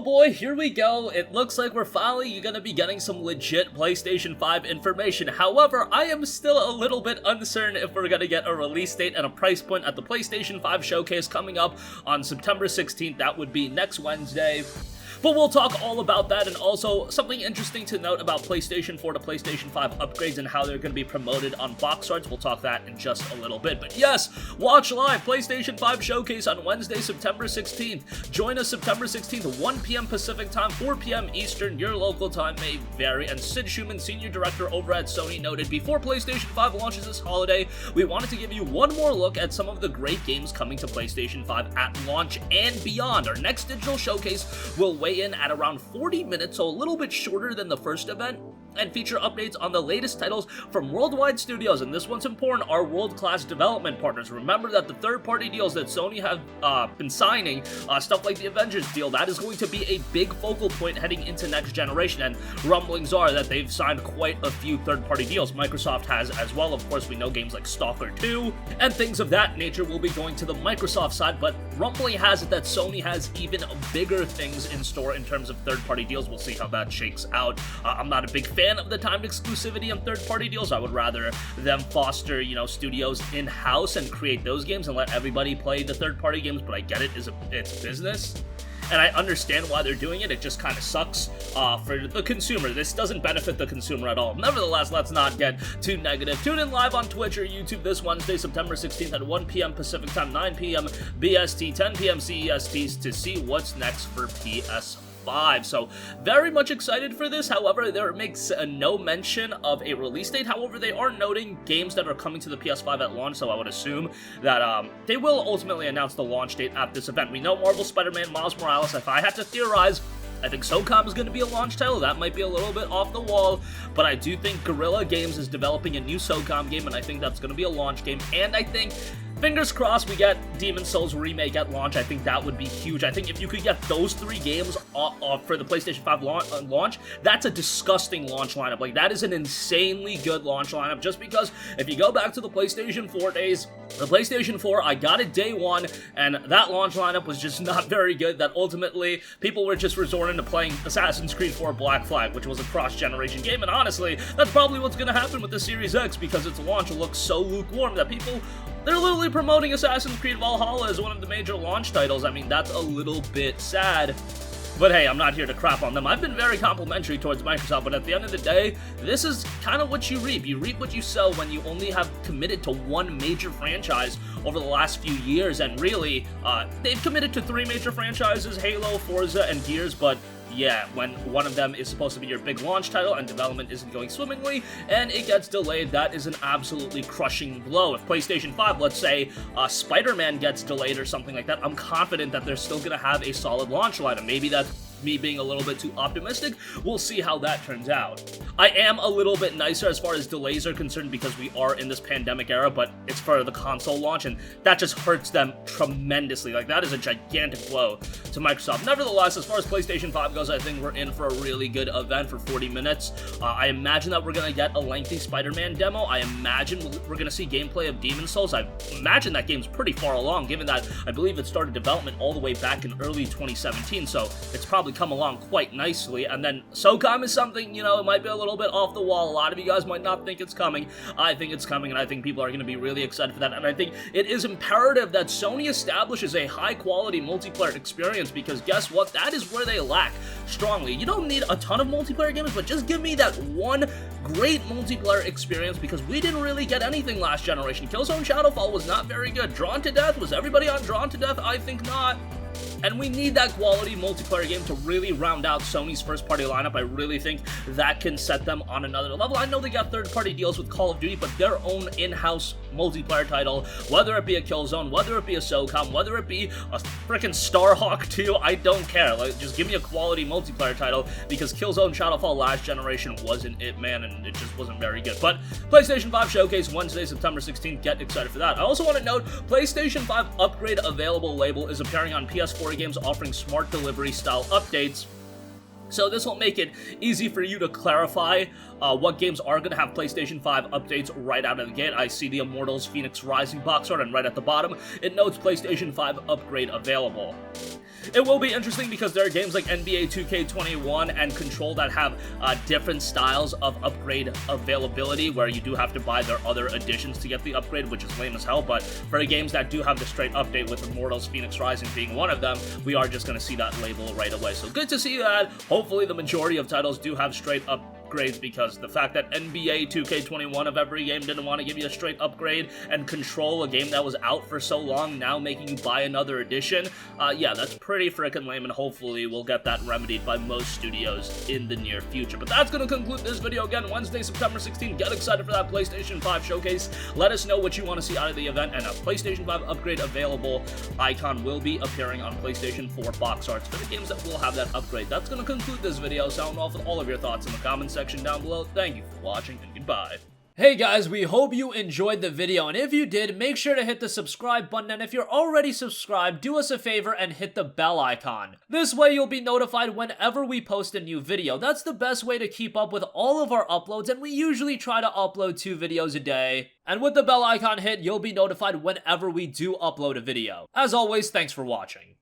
Oh boy, here we go. It looks like we're finally gonna be getting some legit PlayStation 5 information. However, I am still a little bit uncertain if we're gonna get a release date and a price point at the PlayStation 5 showcase coming up on September 16th. That would be next Wednesday. But we'll talk all about that, and also something interesting to note about PlayStation 4 to PlayStation 5 upgrades and how they're going to be promoted on box arts. We'll talk that in just a little bit. But yes, watch live PlayStation 5 Showcase on Wednesday, September 16th. Join us September 16th, 1 p.m. Pacific Time, 4 p.m. Eastern. Your local time may vary. And Sid Schumann, Senior Director over at Sony, noted, before PlayStation 5 launches this holiday, we wanted to give you one more look at some of the great games coming to PlayStation 5 at launch and beyond. Our next digital showcase will weigh in at around 40 minutes, so a little bit shorter than the first event, and feature updates on the latest titles from worldwide studios. And this one's important, our world-class development partners. Remember that the third-party deals that Sony have been signing, stuff like the Avengers deal, that is going to be a big focal point heading into next generation, and rumblings are that they've signed quite a few third-party deals. Microsoft has as well. Of course, we know games like Stalker 2 and things of that nature will be going to the Microsoft side, but rumbling has it that Sony has even bigger things in store in terms of third-party deals. We'll see how that shakes out. I'm not a big fan of the timed exclusivity on third-party deals. I would rather them foster, studios in-house and create those games and let everybody play the third-party games, but I get it, it's business. And I understand why they're doing it. It just kind of sucks for the consumer. This doesn't benefit the consumer at all. Nevertheless, let's not get too negative. Tune in live on Twitch or YouTube this Wednesday, September 16th at 1 p.m. Pacific Time, 9 p.m. BST, 10 p.m. CEST to see what's next for PS5. So very much excited for this. However, there makes no mention of a release date. However, they are noting games that are coming to the PS5 at launch, so I would assume that they will ultimately announce the launch date at this event. We know Marvel Spider-Man Miles Morales. If I had to theorize, I think SOCOM is going to be a launch title. That might be a little bit off the wall, but I do think Guerrilla Games is developing a new SOCOM game, and I think that's going to be a launch game. And I think, fingers crossed, we get Demon's Souls Remake at launch. I think that would be huge. I think if you could get those three games for the PlayStation 5 launch, that's a disgusting launch lineup. Like, that is an insanely good launch lineup, just because if you go back to the PlayStation 4 days, the PlayStation 4, I got it day one, and that launch lineup was just not very good, that ultimately people were just resorting to playing Assassin's Creed 4 Black Flag, which was a cross-generation game, and honestly, that's probably what's going to happen with the Series X, because its launch looks so lukewarm that they're literally promoting Assassin's Creed Valhalla as one of the major launch titles. I mean, that's a little bit sad. But hey, I'm not here to crap on them. I've been very complimentary towards Microsoft, but at the end of the day, this is kind of what you reap. You reap what you sow when you only have committed to one major franchise over the last few years, and really, they've committed to 3 major franchises, Halo, Forza, and Gears, but yeah, when one of them is supposed to be your big launch title and development isn't going swimmingly and it gets delayed, that is an absolutely crushing blow. If PlayStation 5, let's say, Spider-Man gets delayed or something like that, I'm confident that they're still going to have a solid launch lineup. Maybe that's me being a little bit too optimistic. We'll see how that turns out. I am a little bit nicer as far as delays are concerned because we are in this pandemic era, but it's for the console launch, and that just hurts them tremendously. Like, that is a gigantic blow to Microsoft. Nevertheless, as far as PlayStation 5 goes, I think we're in for a really good event for 40 minutes. I imagine that we're going to get a lengthy Spider-Man demo. I imagine we're going to see gameplay of Demon's Souls. I imagine that game's pretty far along, given that I believe it started development all the way back in early 2017, so it's probably come along quite nicely. And then SOCOM is something, it might be a little bit off the wall. A lot of you guys might not think it's coming. I think it's coming, and I think people are going to be really excited for that. And I think it is imperative that Sony establishes a high-quality multiplayer experience, because guess what? That is where they lack strongly. You don't need a ton of multiplayer games, but just give me that one great multiplayer experience, because we didn't really get anything last generation. Killzone Shadowfall was not very good. Drawn to Death, was everybody on Drawn to Death? I think not. And we need that quality multiplayer game to really round out Sony's first-party lineup. I really think that can set them on another level. I know they got third-party deals with Call of Duty, but their own in-house multiplayer title, whether it be a Killzone, whether it be a SOCOM, whether it be a freaking Starhawk 2, I don't care. Like, just give me a quality multiplayer title, because Killzone Shadowfall last generation wasn't it, man, and it just wasn't very good. But PlayStation 5 Showcase Wednesday, September 16th, get excited for that. I also want to note, PlayStation 5 Upgrade Available label is appearing on PS4 games offering smart delivery style updates. So this will make it easy for you to clarify what games are going to have PlayStation 5 updates right out of the gate. I see the Immortals Phoenix Rising box art, and right at the bottom, it notes PlayStation 5 upgrade available. It will be interesting because there are games like NBA 2K21 and Control that have different styles of upgrade availability, where you do have to buy their other editions to get the upgrade, which is lame as hell. But for the games that do have the straight update, with Immortals Phoenix Rising being one of them, we are just going to see that label right away. So good to see that. Hopefully the majority of titles do have straight upgrades, because the fact that NBA 2K21 of every game didn't want to give you a straight upgrade, and Control, a game that was out for so long, now making you buy another edition, yeah, that's pretty freaking lame, and hopefully we'll get that remedied by most studios in the near future. But that's going to conclude this video. Again, Wednesday, September 16th, get excited for that PlayStation 5 showcase. Let us know what you want to see out of the event, and a PlayStation 5 upgrade available icon will be appearing on PlayStation 4 box arts for the games that will have that upgrade. That's going to conclude this video. Sound off with all of your thoughts in the comments section down below. Thank you for watching, and goodbye. Hey guys, we hope you enjoyed the video, and if you did, make sure to hit the subscribe button, and if you're already subscribed, do us a favor and hit the bell icon. This way you'll be notified whenever we post a new video. That's the best way to keep up with all of our uploads, and we usually try to upload 2 videos a day. And with the bell icon hit, you'll be notified whenever we do upload a video. As always, thanks for watching.